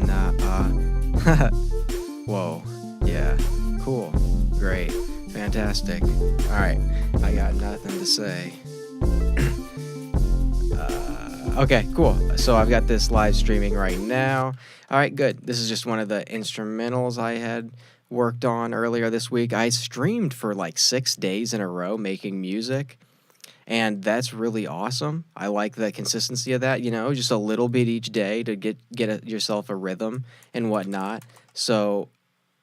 Sylendanna. Whoa. Yeah. Cool. Great. Fantastic. Alright. I got nothing to say. Okay, cool. So I've got this live streaming right now. Alright, good. This is just one of the instrumentals I had worked on earlier this week. I streamed for like 6 days in a row making music. And that's really awesome. I like the consistency of that, just a little bit each day to get yourself a rhythm and whatnot. So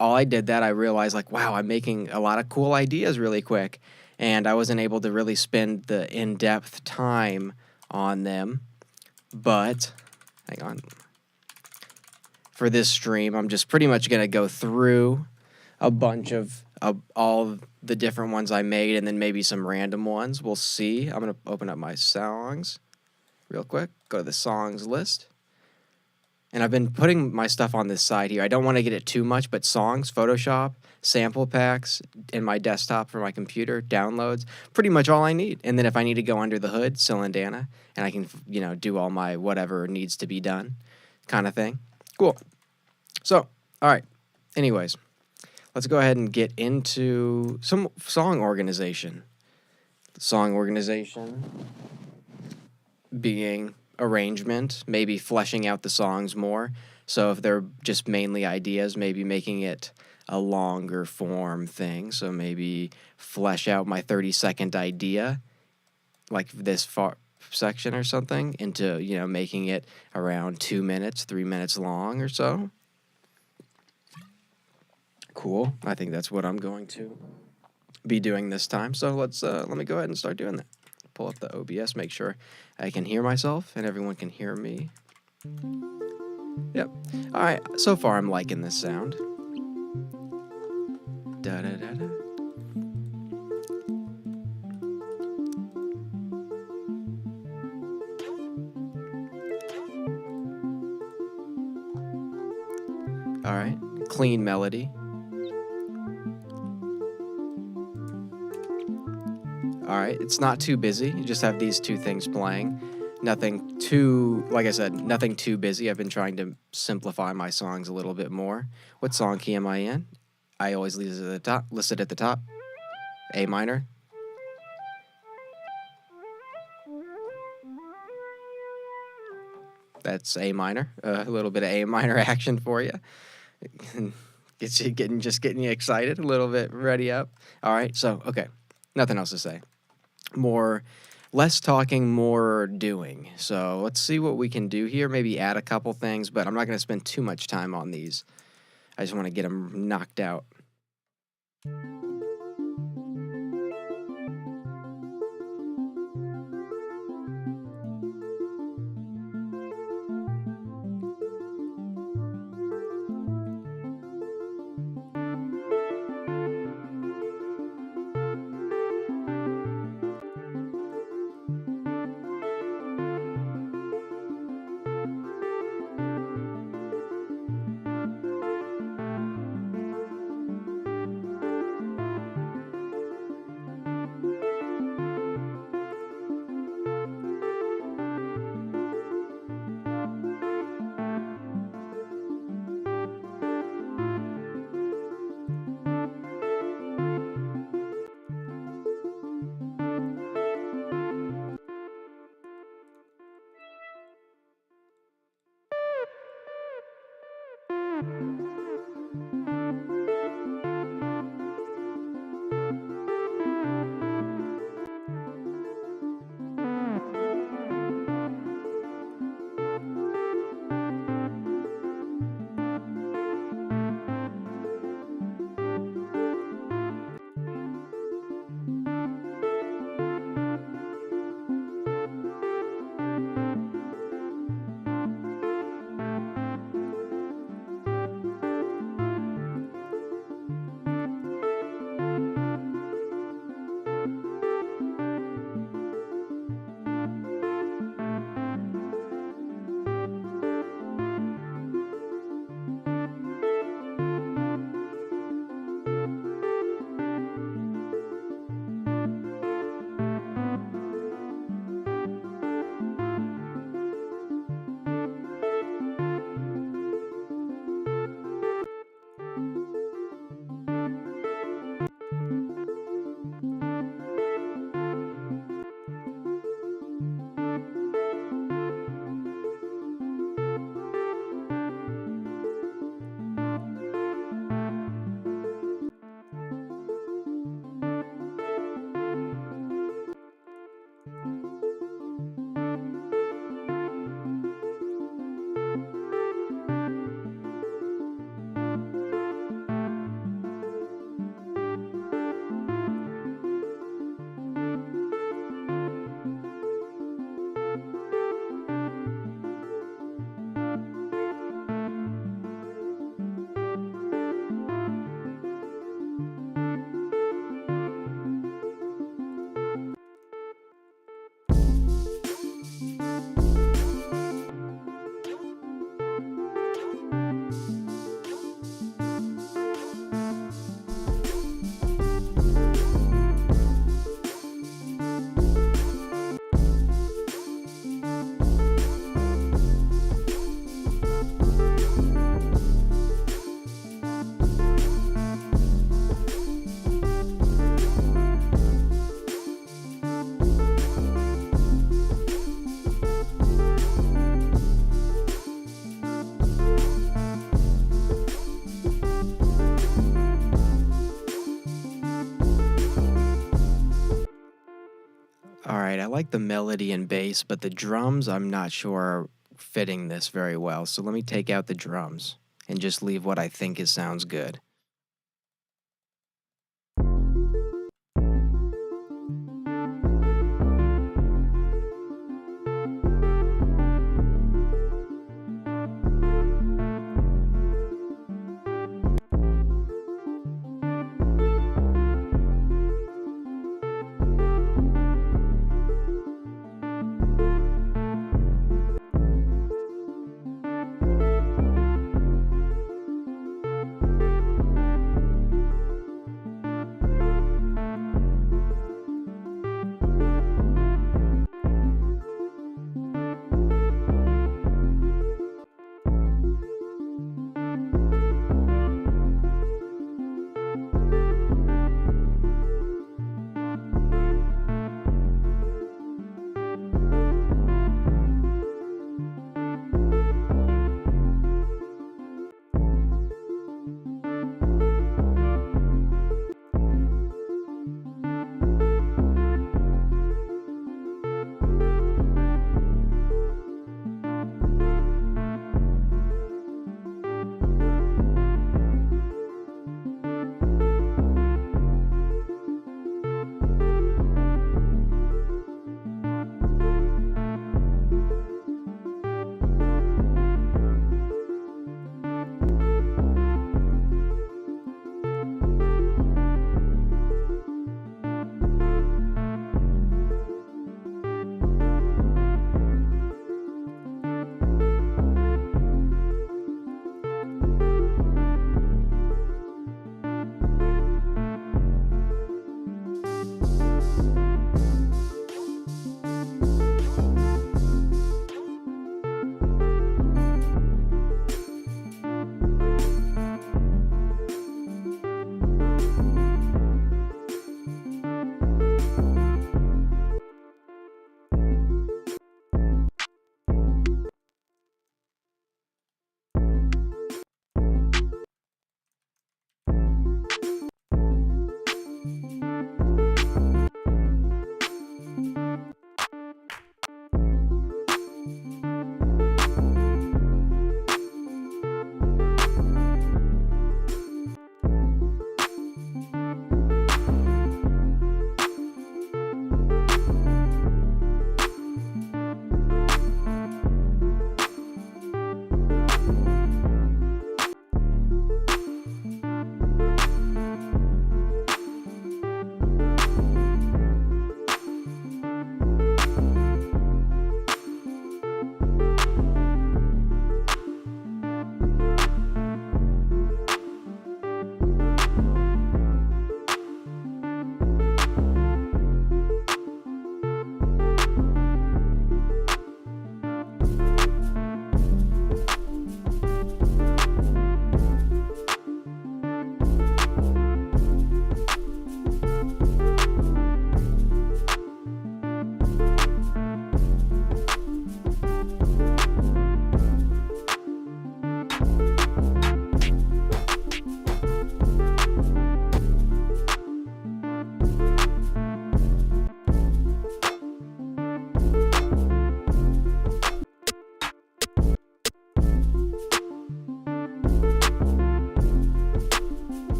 all I did that, I realized like, wow, I'm making a lot of cool ideas really quick. And I wasn't able to really spend the in-depth time on them. But, hang on. For this stream, I'm just pretty much going to go through a bunch of all the different ones I made and then maybe some random ones. We'll see. I'm going to open up my songs real quick. Go to the songs list. And I've been putting my stuff on this side here. I don't want to get it too much, but songs, Photoshop, sample packs, in my desktop for my computer, downloads, pretty much all I need. And then if I need to go under the hood, Sylendanna, and I can, do all my whatever needs to be done kind of thing. Cool. So, all right. Anyways, let's go ahead and get into some song organization. Song organization being arrangement, maybe fleshing out the songs more. So if they're just mainly ideas, maybe making it a longer form thing. So maybe flesh out my 30-second idea, like this section or something, into, making it around 2 minutes, 3 minutes long or so. Cool. I think that's what I'm going to be doing this time. So let me go ahead and start doing that. Pull up the OBS, make sure I can hear myself and everyone can hear me. Yep. All right. So far, I'm liking this sound. Da da da da. All right. Clean melody. All right, it's not too busy. You just have these two things playing. Nothing too, like I said, nothing too busy. I've been trying to simplify my songs a little bit more. What song key am I in? I always leave it at the top. Listed at the top. A minor. That's A minor. A little bit of A minor action for you. Gets you getting you excited, a little bit ready up. All right, so okay, nothing else to say. Less talking, more doing. So let's see what we can do here. Maybe add a couple things, but I'm not going to spend too much time on these. I just want to get them knocked out. All right, I like the melody and bass, but the drums, I'm not sure are fitting this very well. So let me take out the drums and just leave what I think is sounds good.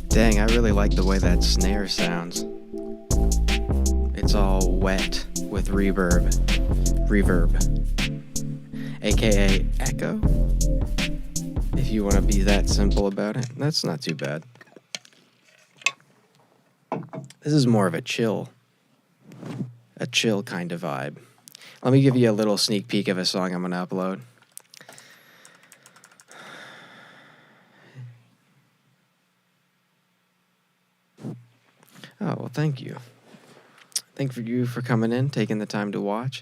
Dang, I really like the way that snare sounds. It's all wet with reverb, aka echo. If you want to be that simple about it, that's not too bad. This is more of a chill kind of vibe. Let me give you a little sneak peek of a song I'm going to upload. Oh, well, thank you. Thank you for coming in, taking the time to watch.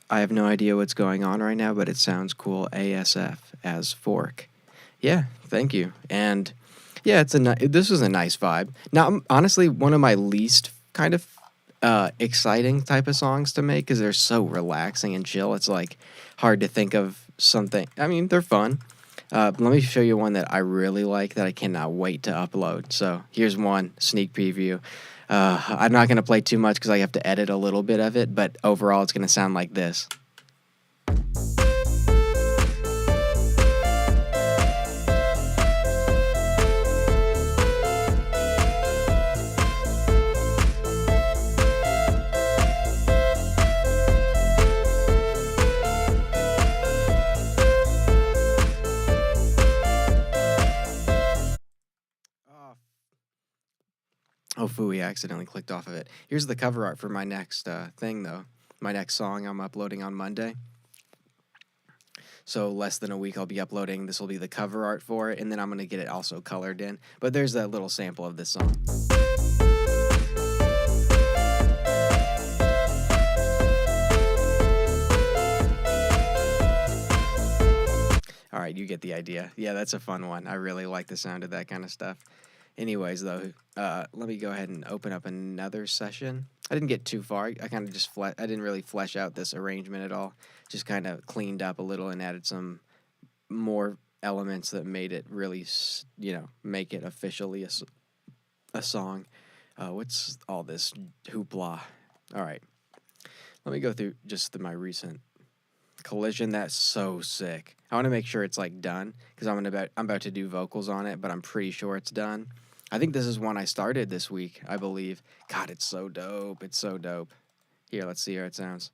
I have no idea what's going on right now, but it sounds cool. ASF as fork. Yeah, thank you. And yeah, this was a nice vibe. Now, honestly, one of my least kind of exciting type of songs to make because they're so relaxing and chill. It's like hard to think of something. I mean, they're fun. Let me show you one that I really like that I cannot wait to upload. So here's one sneak preview. I'm not going to play too much because I have to edit a little bit of it, but overall it's going to sound like this. Oh, phooey, I accidentally clicked off of it. Here's the cover art for my next thing, though. My next song I'm uploading on Monday. So less than a week I'll be uploading. This will be the cover art for it, and then I'm going to get it also colored in. But there's that little sample of this song. All right, you get the idea. Yeah, that's a fun one. I really like the sound of that kind of stuff. Anyways, though, let me go ahead and open up another session. I didn't get too far. I kind of just I didn't really flesh out this arrangement at all. Just kind of cleaned up a little and added some more elements that made it really, make it officially a song. What's all this hoopla? All right, let me go through just my recent collision. That's so sick. I want to make sure it's like done because I'm about to do vocals on it, but I'm pretty sure it's done. I think this is one I started this week, I believe. God, it's so dope. It's so dope. Here, let's see how it sounds.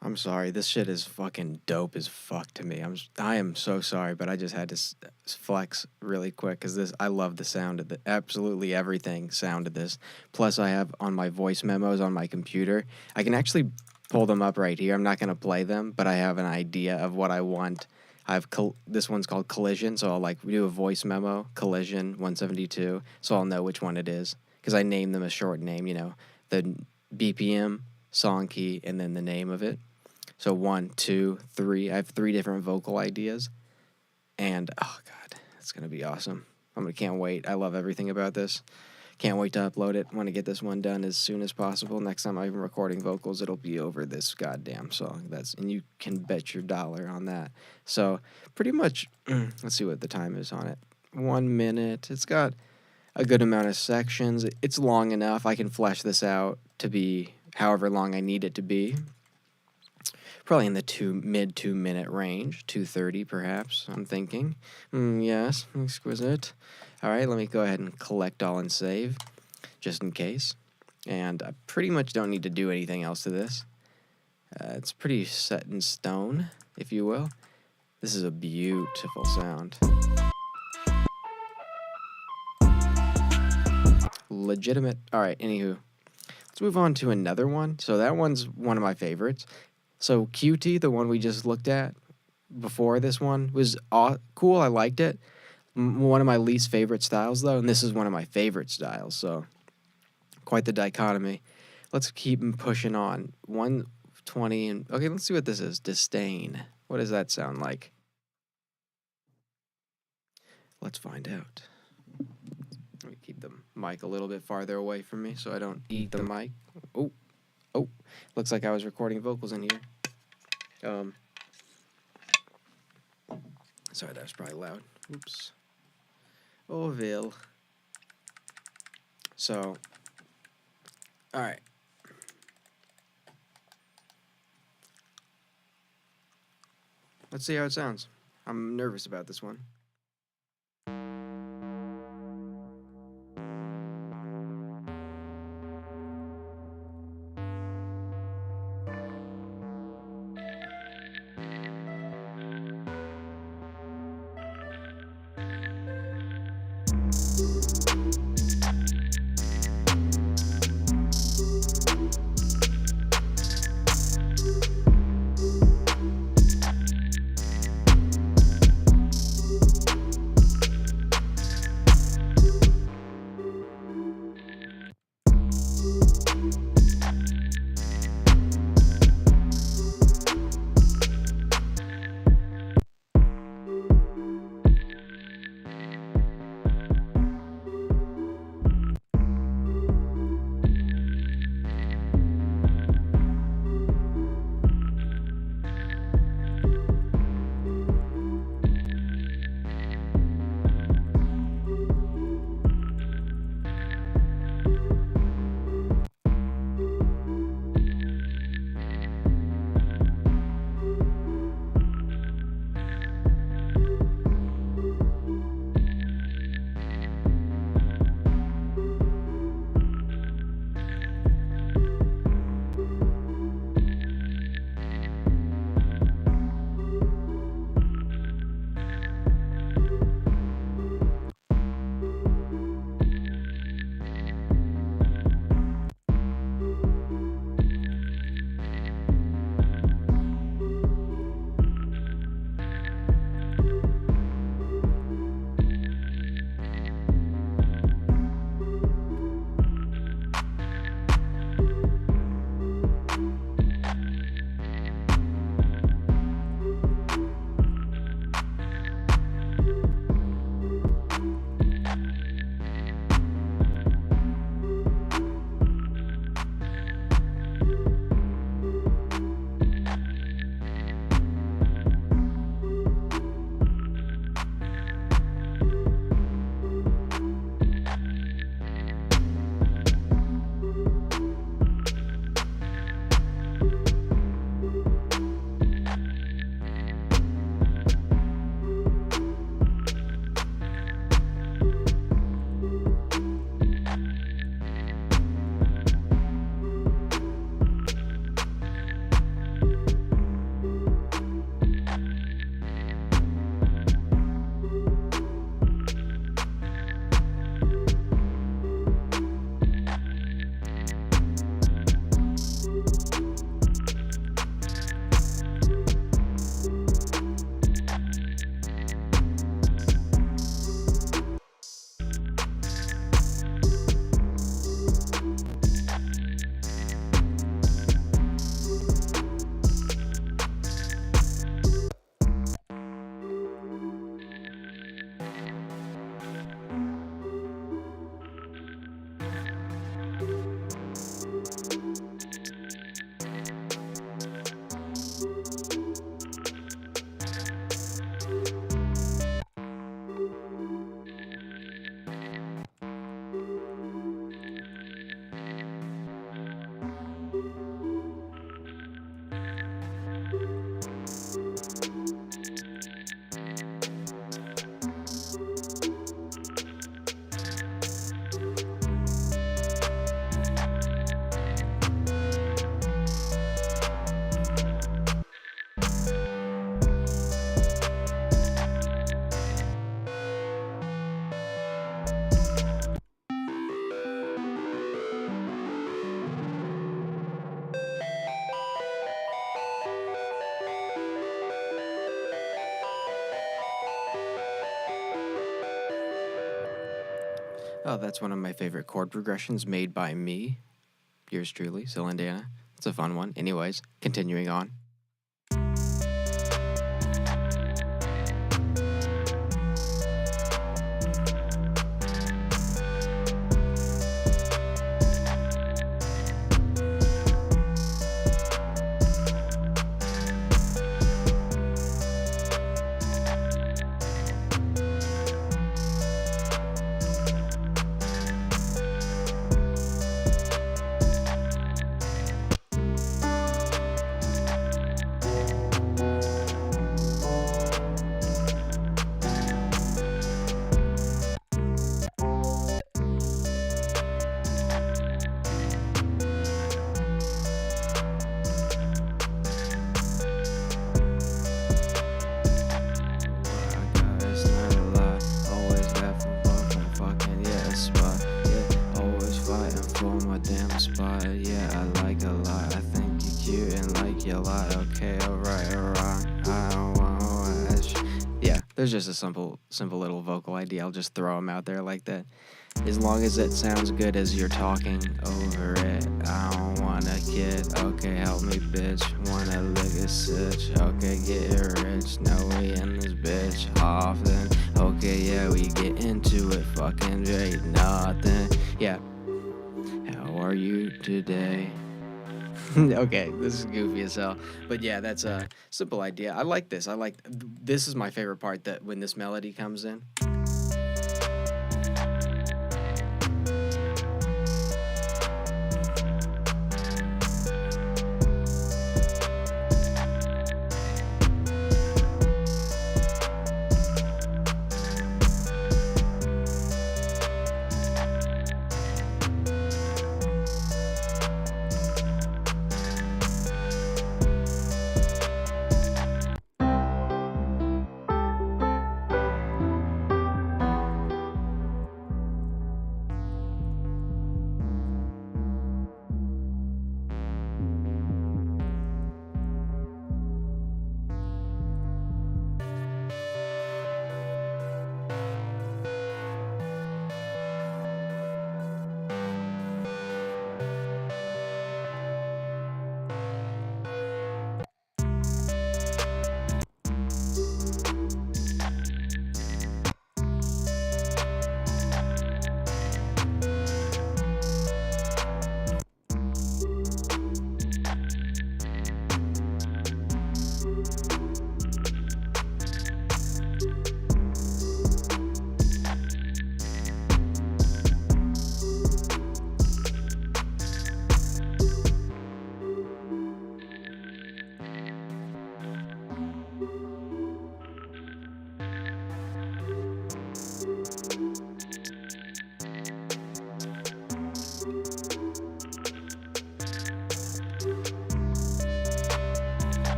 I'm sorry. This shit is fucking dope as fuck to me. I am so sorry, but I just had to flex really quick because this I love the sound of the absolutely everything sound of this. Plus, I have on my voice memos on my computer. I can actually pull them up right here. I'm not gonna play them, but I have an idea of what I want. This one's called Collision, so I'll like do a voice memo, Collision 172, so I'll know which one it is because I name them a short name, the BPM, song key, and then the name of it. So 1, 2, 3. I have 3 different vocal ideas, and oh god, it's gonna be awesome. Can't wait. I love everything about this. Can't wait to upload it. Want to get this one done as soon as possible. Next time I'm recording vocals, it'll be over this goddamn song. And you can bet your dollar on that. So pretty much, let's see what the time is on it. 1 minute. It's got a good amount of sections. It's long enough. I can flesh this out to be however long I need it to be. Probably in the mid 2 minute range, 2:30 perhaps, I'm thinking. Yes, exquisite. All right, let me go ahead and collect all and save, just in case. And I pretty much don't need to do anything else to this. It's pretty set in stone, if you will. This is a beautiful sound. Legitimate. All right, anywho. Let's move on to another one. So that one's one of my favorites. So QT, the one we just looked at before this one, was cool. I liked it. One of my least favorite styles, though, and this is one of my favorite styles, so quite the dichotomy. Let's keep pushing on. 120, and okay, let's see what this is. Disdain. What does that sound like? Let's find out. Let me keep the mic a little bit farther away from me so I don't eat the mic. Oh, looks like I was recording vocals in here. Sorry, that was probably loud. Oops. Oh, Vil. So, all right. Let's see how it sounds. I'm nervous about this one. Oh, that's one of my favorite chord progressions made by me. Yours truly, Sylendanna. It's a fun one. Anyways, continuing on. Spot, yeah, I like a lot. I think you're cute and like you a lot. Okay, alright, I don't want. Yeah, there's just a simple little vocal idea. I'll just throw them out there like that. As long as it sounds good as you're talking over it. I don't want a kid. Okay, help me, bitch. Wanna lick a stitch. Okay, get rich. Now we in this bitch often. Okay, yeah, we get into it. Fucking great, nothing. Yeah. How are you today? Okay, this is goofy as hell. But yeah, that's a simple idea. I like this. This is my favorite part, that when this melody comes in.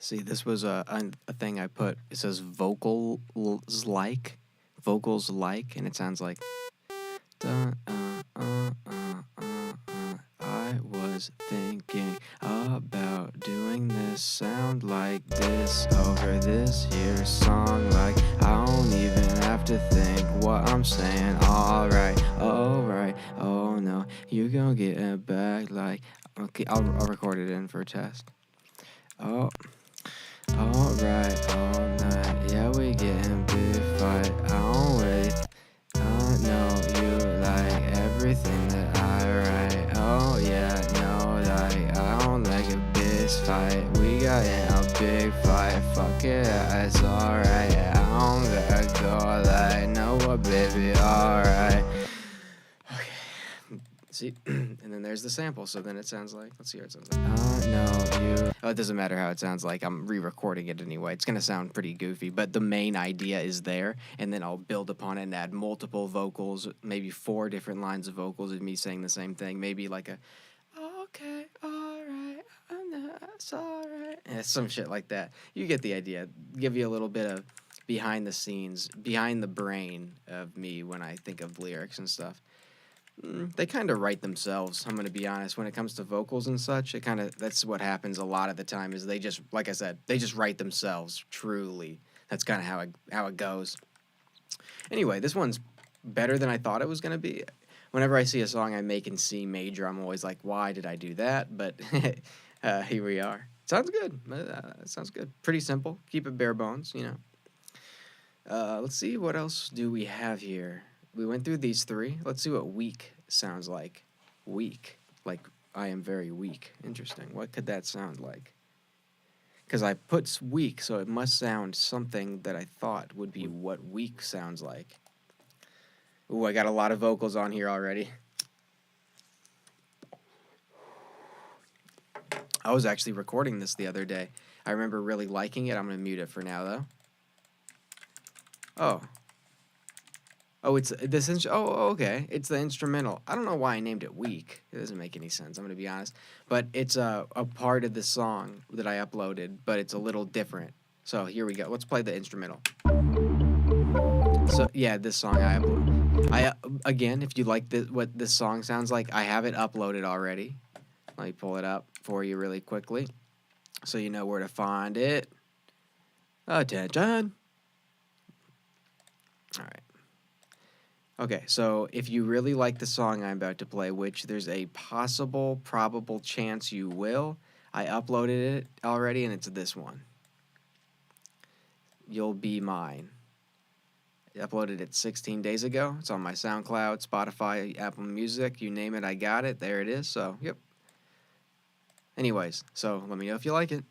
See, this was a thing I put. It says vocals like, and it sounds like. Dun, I was thinking about doing this sound like this over this here song. Like I don't even have to think what I'm saying. Alright, oh no, you gon' get it back. Like okay, I'll record it in for a test. Oh. Alright, all night, yeah, we getting big fight. I don't wait, I know you like everything that I write. Oh yeah, no, like I don't like a big fight. We got in a big fight, fuck it, it's alright. I don't gotta go like, no, what, baby, alright. See, and then there's the sample. So then it sounds like, let's see how it sounds like. I know you. Oh, it doesn't matter how it sounds like. I'm re-recording it anyway. It's gonna sound pretty goofy, but the main idea is there, and then I'll build upon it and add multiple vocals, maybe 4 different lines of vocals of me saying the same thing. Maybe like a, okay, all right, I know it's all right, and some shit like that. You get the idea. Give you a little bit of behind the scenes, behind the brain of me when I think of lyrics and stuff. They kind of write themselves. I'm gonna be honest. When it comes to vocals and such, that's what happens a lot of the time. Is they just, like I said, they just write themselves. Truly, that's kind of how it goes. Anyway, this one's better than I thought it was gonna be. Whenever I see a song I make in C major, I'm always like, why did I do that? But here we are. Sounds good. Sounds good. Pretty simple. Keep it bare bones, you know. Let's see, what else do we have here? We went through these 3. Let's see what weak sounds like. Weak. Like, I am very weak. Interesting. What could that sound like? Because I put weak, so it must sound something that I thought would be what weak sounds like. Ooh, I got a lot of vocals on here already. I was actually recording this the other day. I remember really liking it. I'm going to mute it for now, though. Oh, it's this. Oh, okay. It's the instrumental. I don't know why I named it "Weak." It doesn't make any sense. I'm gonna be honest, but it's a part of the song that I uploaded, but it's a little different. So here we go. Let's play the instrumental. So yeah, this song I uploaded. Again, if you like what this song sounds like, I have it uploaded already. Let me pull it up for you really quickly, so you know where to find it. Attention. All right. Okay, so if you really like the song I'm about to play, which there's a probable chance you will, I uploaded it already, and it's this one. You'll Be Mine. I uploaded it 16 days ago. It's on my SoundCloud, Spotify, Apple Music, you name it, I got it. There it is, so, yep. Anyways, so let me know if you like it.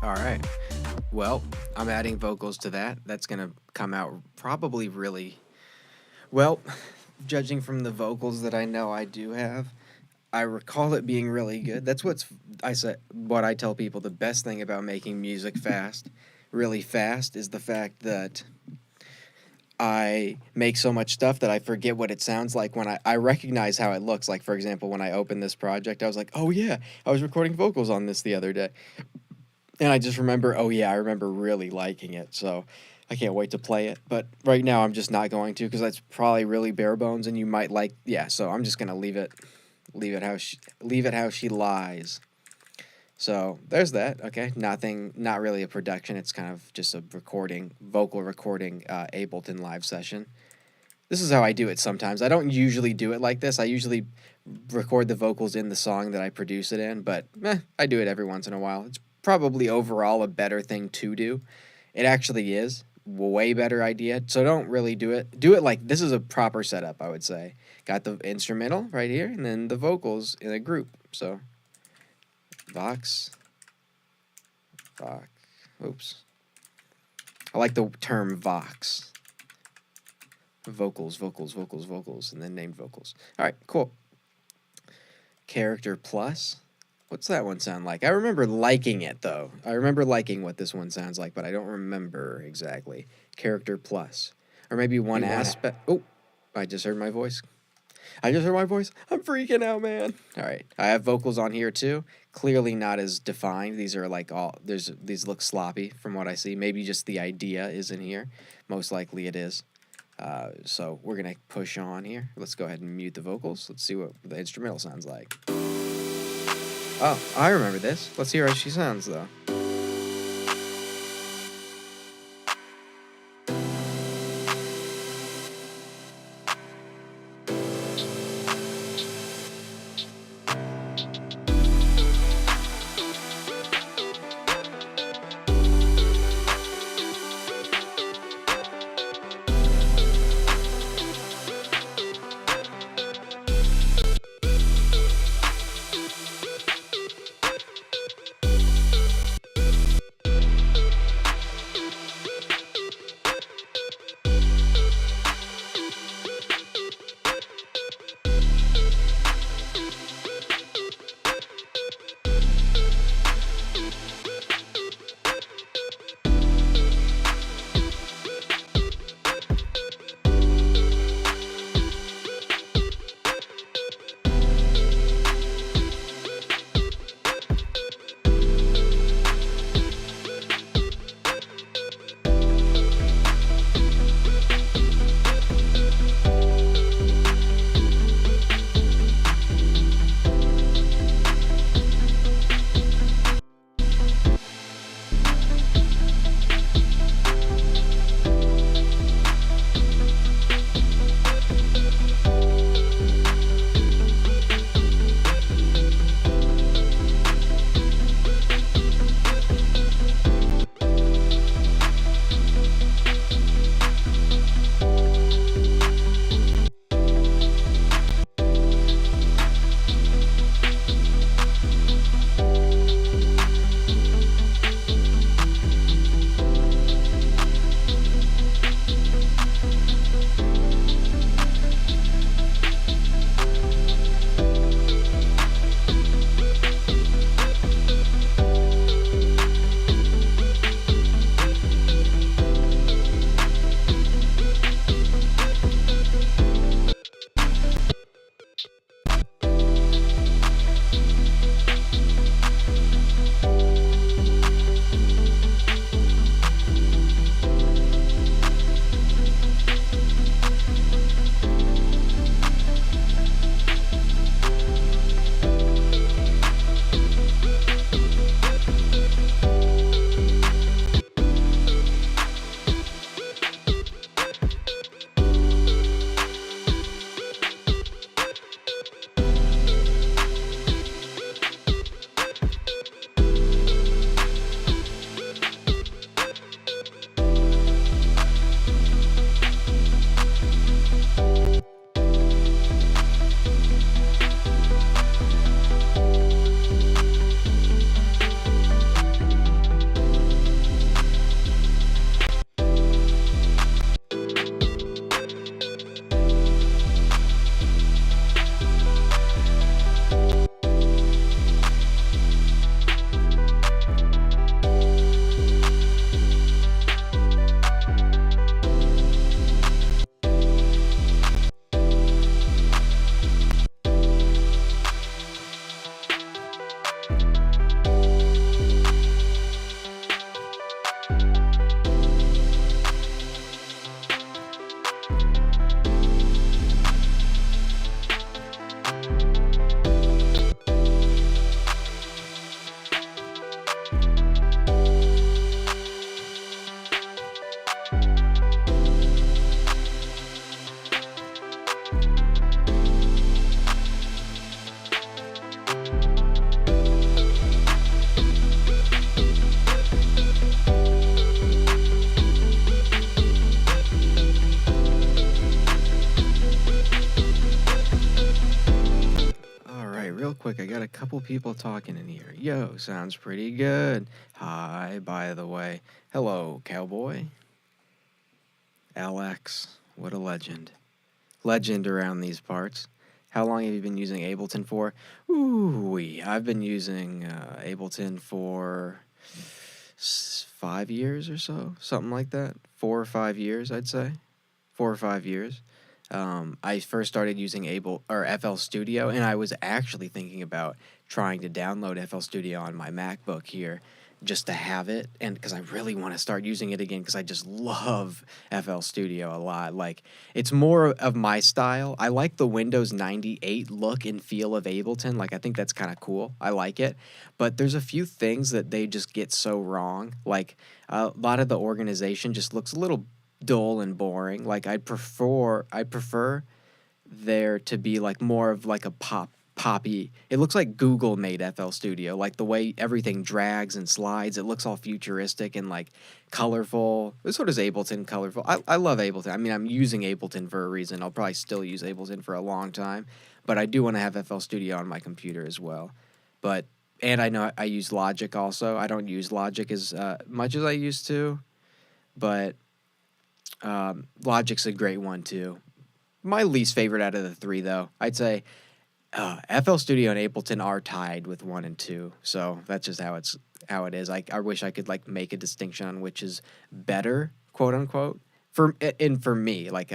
All right. Well, I'm adding vocals to that. That's going to come out probably really well, judging from the vocals that I know I do have. I recall it being really good. That's what I tell people the best thing about making music really fast is the fact that I make so much stuff that I forget what it sounds like when I recognize how it looks. Like, for example, when I opened this project, I was like, oh yeah, I was recording vocals on this the other day. And I just remember, oh yeah, I remember really liking it. So I can't wait to play it. But right now I'm just not going to because that's probably really bare bones and you might like, yeah, so I'm just going to leave it how she lies. So there's that. Okay, nothing, not really a production. It's kind of just a recording, vocal recording, Ableton live session. This is how I do it sometimes. I don't usually do it like this. I usually record the vocals in the song that I produce it in, but I do it every once in a while. It's probably overall a better thing to do. It actually is. Way better idea. So don't really do it. Do it like this is a proper setup, I would say. Got the instrumental right here, and then the vocals in a group. So Vox. Oops. I like the term Vox. Vocals, and then named vocals. All right, cool. Character plus. What's that one sound like? I remember liking it, though. I remember liking what this one sounds like, but I don't remember exactly. Character plus. Or maybe one aspect. Oh, I just heard my voice. I'm freaking out, man. All right. I have vocals on here, too. Clearly not as defined. These are like these look sloppy from what I see. Maybe just the idea is in here. Most likely it is. So we're going to push on here. Let's go ahead and mute the vocals. Let's see what the instrumental sounds like. Oh, I remember this. Let's hear how she sounds, though. quick. I got a couple people talking in here. Yo, sounds pretty good. Hi, by the way. Hello, cowboy. Alex, what a legend. Legend around these parts. How long have you been using Ableton for? Ooh, I've been using Ableton for 5 years or so, something like that. 4 or 5 years, I'd say. 4 or 5 years. I first started using FL Studio, and I was actually thinking about trying to download FL Studio on my MacBook here, just to have it, and because I really want to start using it again, because I just love FL Studio a lot. Like, it's more of my style. I like the Windows 98 look and feel of Ableton. Like, I think that's kind of cool. I like it, but there's a few things that they just get so wrong. Like, a lot of the organization just looks a little dull and boring. Like, I prefer there to be like more of like a poppy. It looks like Google made FL Studio. Like the way everything drags and slides, it looks all futuristic and like colorful. So does Ableton colorful. I love Ableton. I mean, I'm using Ableton for a reason. I'll probably still use Ableton for a long time, but I do want to have FL Studio on my computer as well. But and I know I use Logic also. I don't use Logic as much as I used to, but Logic's a great one too. My least favorite out of the three, though, I'd say FL Studio and Ableton are tied with 1 and 2. So that's just how it is. I wish I could like make a distinction on which is better, quote unquote, for me, like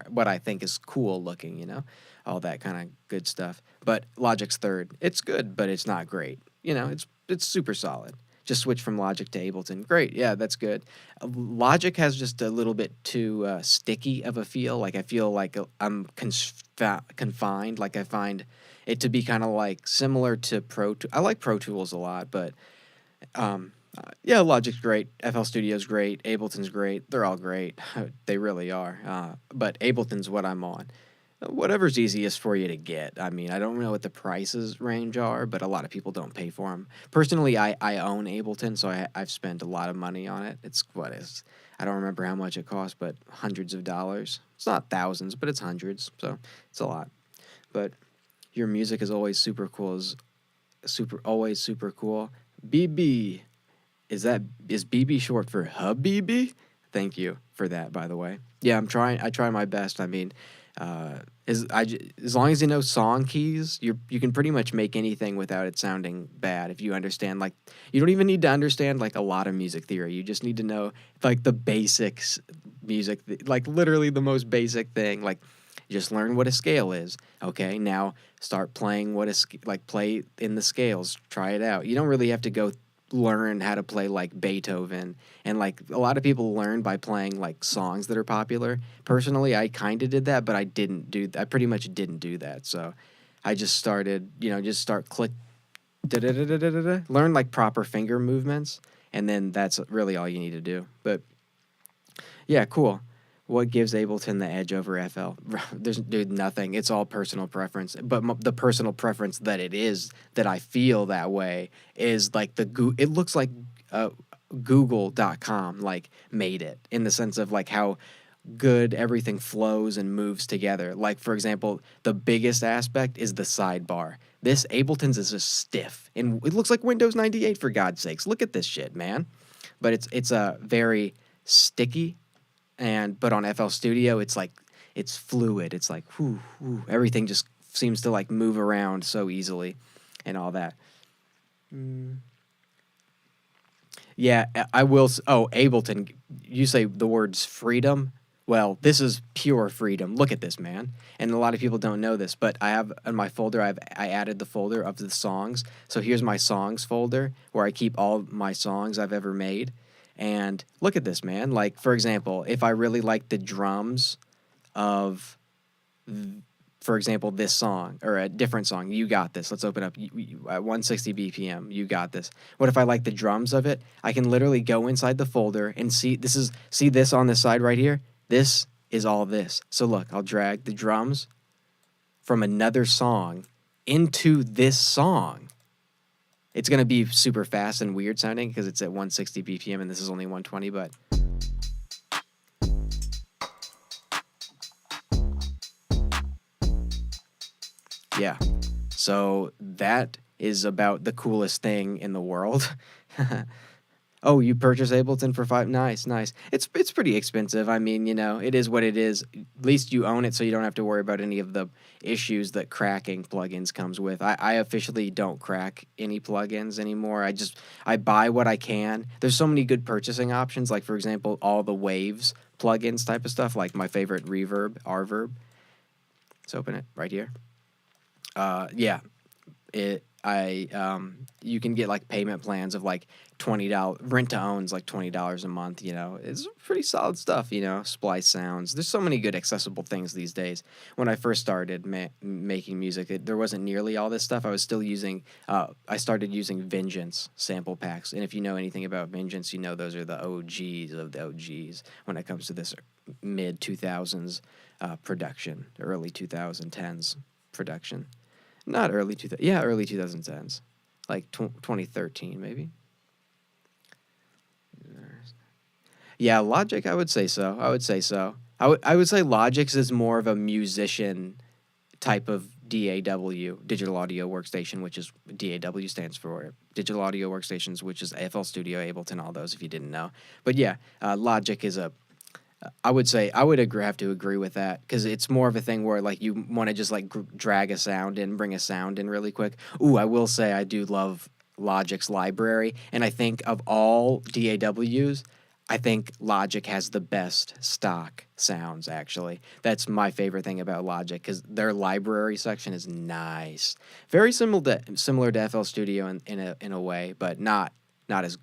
what I think is cool looking, all that kind of good stuff. But Logic's third. It's good, but it's not great. It's super solid. Just switch from Logic to Ableton. Great, yeah, that's good. Logic has just a little bit too sticky of a feel. Like I feel like I'm confined. Like I find it to be kind of like similar to I like Pro Tools a lot, but yeah, Logic's great. FL Studio's great. Ableton's great. They're all great. They really are. But Ableton's what I'm on. Whatever's easiest for you to get. I mean, I don't know what the prices range are, but a lot of people don't pay for them. Personally, I own Ableton, so I've spent a lot of money on it. I don't remember how much it costs, but hundreds of dollars. It's not thousands, but it's hundreds, so it's a lot. But your music is always super cool. Always super cool. BB, is BB short for Habibi? Thank you for that, by the way. Yeah, I try my best. I mean, as long as you know song keys, you can pretty much make anything without it sounding bad. If you understand, like, you don't even need to understand like a lot of music theory. You just need to know like the basics music, like literally the most basic thing. Like, just learn what a scale is. Okay, now start playing play in the scales. Try it out. You don't really have to go learn how to play like Beethoven, and like a lot of people learn by playing like songs that are popular. Personally, I kind of did that, but I pretty much didn't do that. So I just started, just start click da da da da da da, learn like proper finger movements, and then that's really all you need to do. But yeah, cool. What gives Ableton the edge over FL? There's nothing. It's all personal preference. But the personal preference that I feel that way is like it looks like Google.com like made it, in the sense of like how good everything flows and moves together. Like, for example, the biggest aspect is the sidebar. This Ableton's is just stiff, and it looks like Windows 98, for God's sakes. Look at this shit, man. But it's a very sticky. But on FL Studio, it's fluid. It's like everything just seems to like move around so easily, and all that. Yeah, I will. Oh, Ableton. You say the words freedom. Well, this is pure freedom. Look at this, man. And a lot of people don't know this, but I have in my folder. I added the folder of the songs. So here's my songs folder where I keep all my songs I've ever made. And look at this, man. Like, for example, if I really like the drums of, for example, this song or a different song, You Got This. Let's open up at 160 BPM. You Got This. What if I like the drums of it? I can literally go inside the folder and see this on this side right here. This is all this. So look, I'll drag the drums from another song into this song. It's going to be super fast and weird sounding because it's at 160 BPM and this is only 120, but yeah. So that is about the coolest thing in the world. Oh, you purchase Ableton for five? Nice, nice. It's pretty expensive. I mean, it is what it is. At least you own it, so you don't have to worry about any of the issues that cracking plugins comes with. I officially don't crack any plugins anymore. I buy what I can. There's so many good purchasing options, like for example, all the Waves plugins type of stuff, like my favorite Reverb, Rverb. Let's open it right here. Yeah, you can get like payment plans of like $20. Rent to own's like $20 a month. It's pretty solid stuff. Splice sounds. There's so many good accessible things these days. When I first started making music, there wasn't nearly all this stuff. I was still using. I started using Vengeance sample packs, and if you know anything about Vengeance, those are the OGs of the OGs when it comes to this mid 2000s production, early 2010s production. Not early 2000s. Yeah, early 2010s. Like 2013, maybe. Yeah, Logic, I would say so. I would say Logic's is more of a musician type of DAW, digital audio workstation, which is DAW stands for digital audio workstations, which is FL Studio, Ableton, all those if you didn't know. But yeah, Logic is I would say I would have to agree with that because it's more of a thing where like you want to just like drag a sound in, bring a sound in really quick. Ooh, I will say I do love Logic's library, and I think of all DAWs, I think Logic has the best stock sounds. Actually, that's my favorite thing about Logic because their library section is nice, very similar to FL Studio in a way, but not as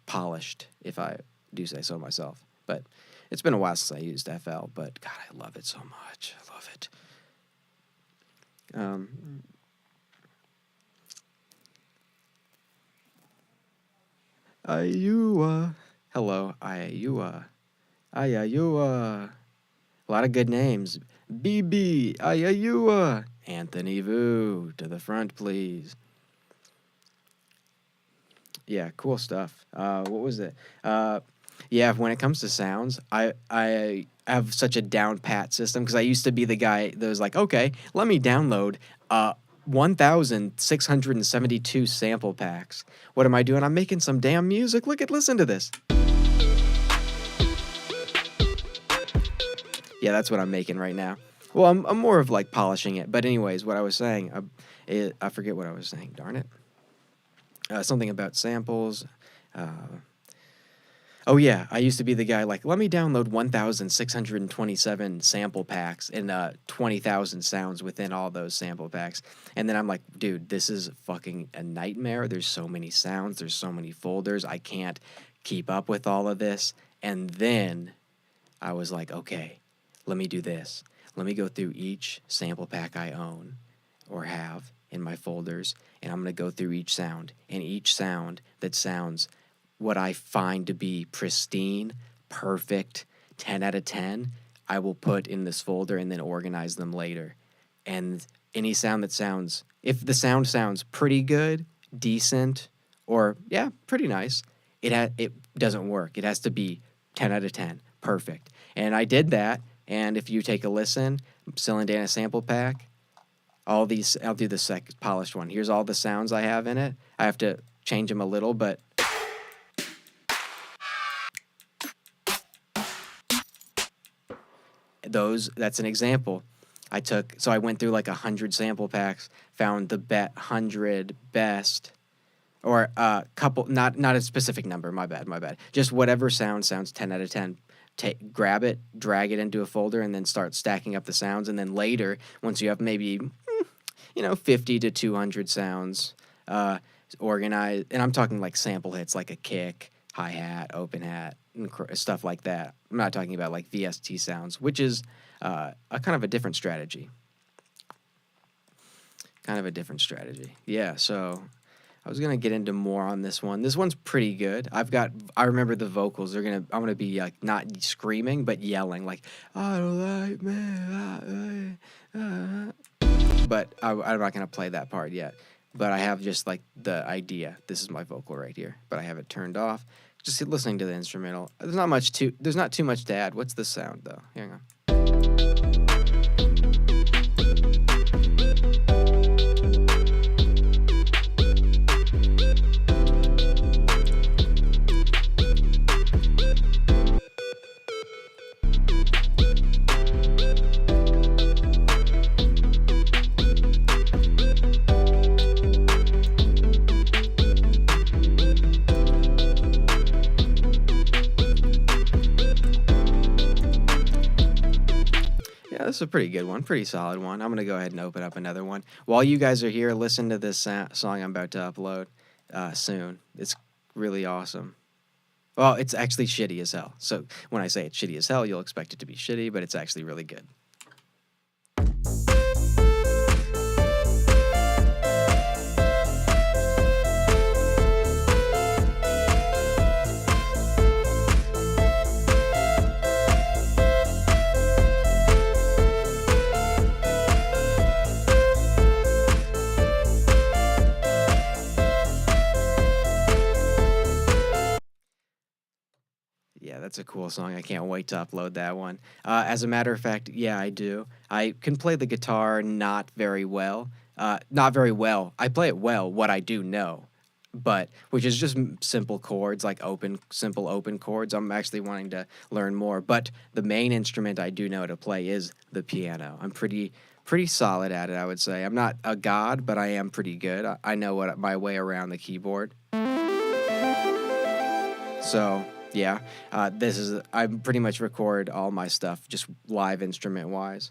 polished, if I do say so myself. But it's been a while since I used FL, but God, I love it so much. I love it. Ayua. Hello, Ayua. Ayua. A lot of good names. BB. Ayua. Anthony Vu. To the front, please. Yeah, cool stuff. What was it? Yeah, when it comes to sounds, I have such a down pat system because I used to be the guy that was like, okay, let me download 1,672 sample packs. What am I doing? I'm making some damn music. Listen to this. Yeah, that's what I'm making right now. Well, I'm more of like polishing it. But anyways, what I was saying, I forget what I was saying. Darn it. Something about samples. Oh yeah, I used to be the guy like, let me download 1,627 sample packs and 20,000 sounds within all those sample packs. And then I'm like, dude, this is fucking a nightmare. There's so many sounds. There's so many folders. I can't keep up with all of this. And then I was like, okay, let me do this. Let me go through each sample pack I own or have in my folders, and I'm going to go through each sound. And each sound that sounds what I find to be pristine, perfect, 10 out of 10, I will put in this folder and then organize them later. And any sound that sounds, if the sound sounds pretty good, decent, or yeah, pretty nice, it doesn't work. It has to be 10 out of 10, perfect. And I did that, and if you take a listen, Sylendanna sample pack, all these, I'll do the polished one. Here's all the sounds I have in it. I have to change them a little, but that's an example. I went through like 100 sample packs, found the 100 best, or a couple, not a specific number, my bad. Just whatever sounds 10 out of 10. Grab it, drag it into a folder, and then start stacking up the sounds. And then later, once you have maybe, 50 to 200 sounds, organize, and I'm talking like sample hits, like a kick, hi-hat, open hat, and stuff like that. I'm not talking about like VST sounds, which is a kind of a different strategy. Yeah, so I was gonna get into more on this one. This one's pretty good. I remember the vocals. I'm gonna be like not screaming, but yelling like, I don't like me. But I'm not gonna play that part yet. But I have just like the idea. This is my vocal right here, but I have it turned off. Just listening to the instrumental. There's not too much to add. What's the sound though? Hang on. Yeah, this is a pretty good one, pretty solid one. I'm gonna go ahead and open up another one. While you guys are here, listen to this song I'm about to upload soon. It's really awesome. Well, it's actually shitty as hell. So when I say it's shitty as hell, you'll expect it to be shitty, but it's actually really good. Yeah, that's a cool song. I can't wait to upload that one. As a matter of fact, yeah, I do. I can play the guitar not very well. Not very well. I play it well, what I do know, but which is just simple chords, like simple open chords. I'm actually wanting to learn more, but the main instrument I do know to play is the piano. I'm pretty solid at it, I would say. I'm not a god, but I am pretty good. I know what my way around the keyboard. So yeah, this is I pretty much record all my stuff just live instrument wise.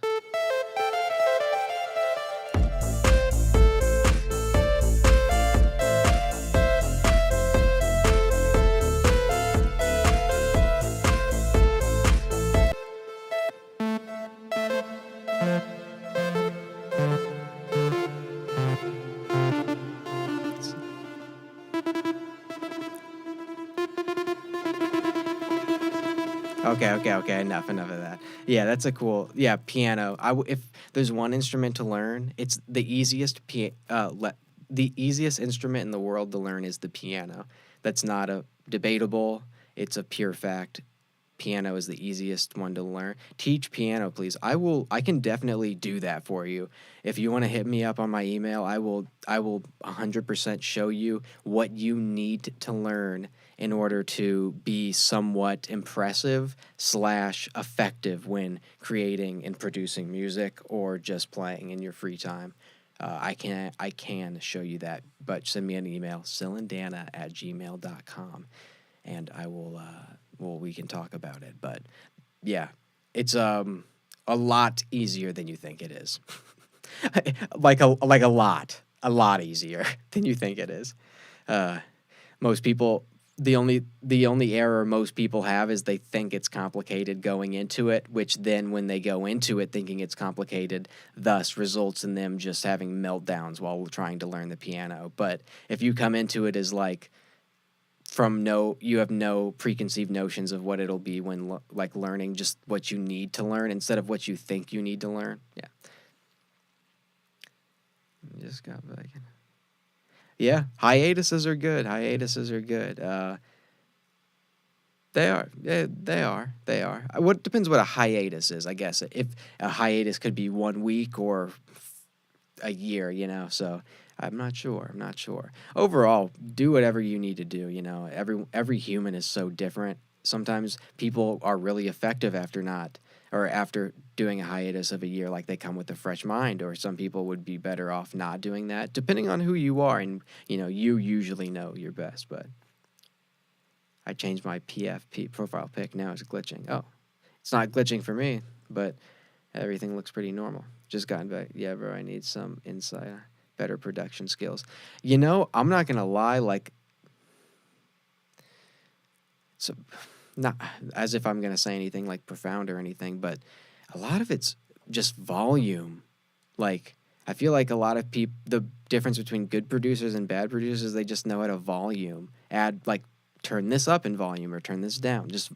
Okay. Enough of that. Yeah, that's a cool. Yeah, piano. If there's one instrument to learn, it's the easiest instrument in the world to learn is the piano. That's not a debatable. It's a pure fact. Piano is the easiest one to learn. Teach piano, please. I can definitely do that for you. If you want to hit me up on my email, I will 100% show you what you need to learn in order to be somewhat impressive slash effective when creating and producing music or just playing in your free time. I can show you that, but send me an email, sylendanna@gmail.com, and I will we can talk about it. But yeah, it's a lot easier than you think it is. A lot easier than you think it is. Uh, most people the only error most people have is they think it's complicated going into it, which then when they go into it thinking it's complicated, thus results in them just having meltdowns while trying to learn the piano. But if you come into it as like you have no preconceived notions of what it'll be when like learning just what you need to learn instead of what you think you need to learn. Yeah. Just got back in. Yeah, hiatuses are good. Hiatuses are good. They are. Yeah, they are. They are. What depends what a hiatus is, I guess. If a hiatus could be 1 week or a year, So I'm not sure. I'm not sure. Overall, do whatever you need to do. Every human is so different. Sometimes people are really effective after doing a hiatus of a year, like they come with a fresh mind, or some people would be better off not doing that, depending on who you are. And, you usually know your best, but I changed my PFP profile pic. Now it's glitching. Oh, it's not glitching for me, but everything looks pretty normal. Just gotten back. Yeah, bro, I need some insight, better production skills. I'm not going to lie, like, so not as if I'm going to say anything like profound or anything, but a lot of it's just volume. Like, I feel like a lot of people, the difference between good producers and bad producers, they just know how to turn this up in volume or turn this down, just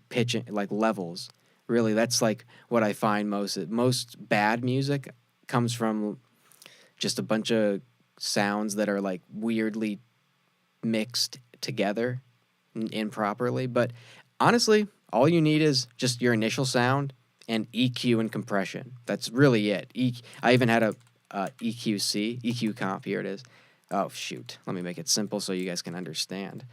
pitching, like levels. Really, that's like what I find most bad music comes from just a bunch of sounds that are like weirdly mixed together improperly. But honestly, all you need is just your initial sound and EQ and compression. That's really it. I even had a EQ comp. Here it is. Oh, shoot. Let me make it simple so you guys can understand.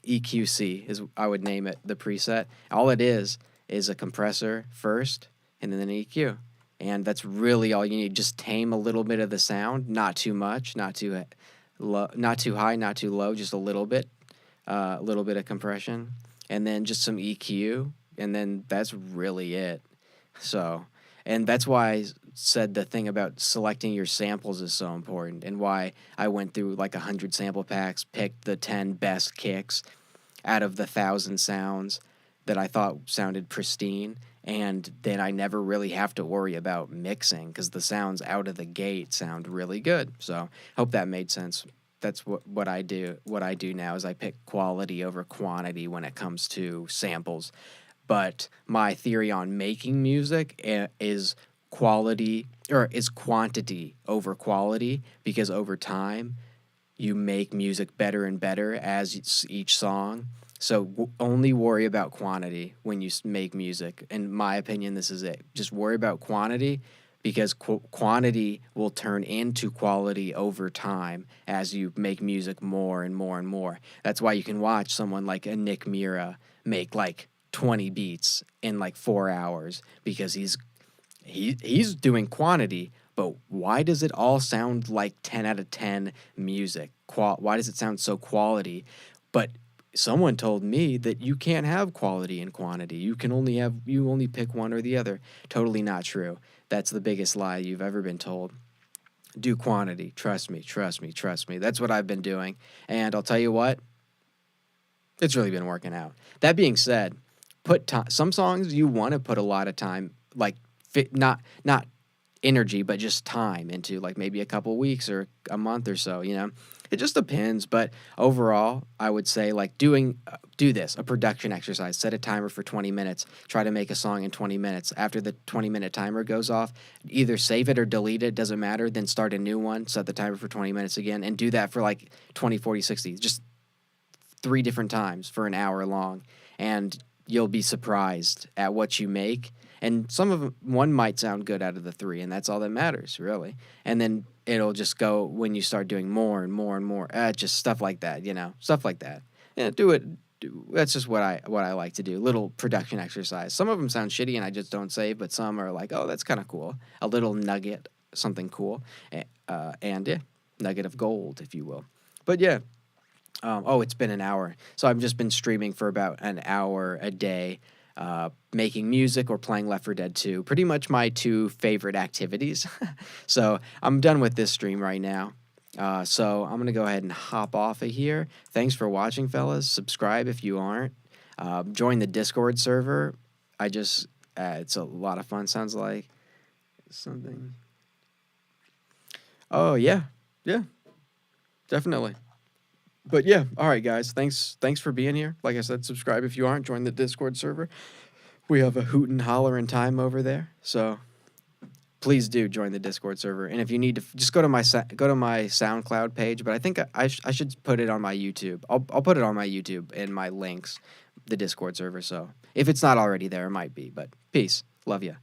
EQC is, I would name it, the preset. All it is a compressor first and then an EQ. And that's really all you need. Just tame a little bit of the sound, not too much, not too low, not too high, not too low, just a little bit of compression, and then just some EQ and then that's really it. So, and that's why said the thing about selecting your samples is so important, and why I went through like 100 sample packs, picked the 10 best kicks out of the 1,000 sounds that I thought sounded pristine, and then I never really have to worry about mixing because the sounds out of the gate sound really good. So hope that made sense. That's what I do. What I do now is I pick quality over quantity when it comes to samples. But my theory on making music is quality, or is quantity over quality, because over time you make music better and better as each song. So only worry about quantity when you make music. In my opinion, this is it. Just worry about quantity, because quantity will turn into quality over time as you make music more and more and more. That's why you can watch someone like a Nick Mira make like 20 beats in like 4 hours, because he's doing quantity, but why does it all sound like 10 out of 10 music? Why does it sound so quality? But someone told me that you can't have quality and quantity. You only pick one or the other. Totally not true. That's the biggest lie you've ever been told. Do quantity. Trust me, trust me, trust me. That's what I've been doing. And I'll tell you what, it's really been working out. That being said, some songs you want to put a lot of time, like not energy, but just time into, like maybe a couple weeks or a month or so, you know. It just depends, but overall, I would say like do this, a production exercise. Set a timer for 20 minutes. Try to make a song in 20 minutes. After the 20-minute timer goes off, either save it or delete it, doesn't matter, then start a new one, set the timer for 20 minutes again, and do that for like 20, 40, 60, just 3 different times for an hour long, and you'll be surprised at what you make. And one might sound good out of the 3, and that's all that matters, really. And then it'll just go when you start doing more and more and more, just stuff like that, stuff like that. Yeah, do it. That's just what I like to do. Little production exercise. Some of them sound shitty, and I just don't save, but some are like, oh, that's kind of cool. A little nugget, something cool, and yeah, nugget of gold, if you will. But yeah. It's been an hour. So I've just been streaming for about an hour a day, making music or playing Left 4 Dead 2. Pretty much my 2 favorite activities. So I'm done with this stream right now. So I'm going to go ahead and hop off of here. Thanks for watching, fellas. Subscribe if you aren't. Join the Discord server. It's a lot of fun. Sounds like something. Oh, yeah. Yeah, definitely. But yeah, all right, guys. Thanks for being here. Like I said, subscribe if you aren't. Join the Discord server. We have a hoot and holler and time over there. So please do join the Discord server. And if you need to, just go to my SoundCloud page. But I think I should put it on my YouTube. I'll put it on my YouTube in my links, the Discord server. So if it's not already there, it might be. But peace. Love ya.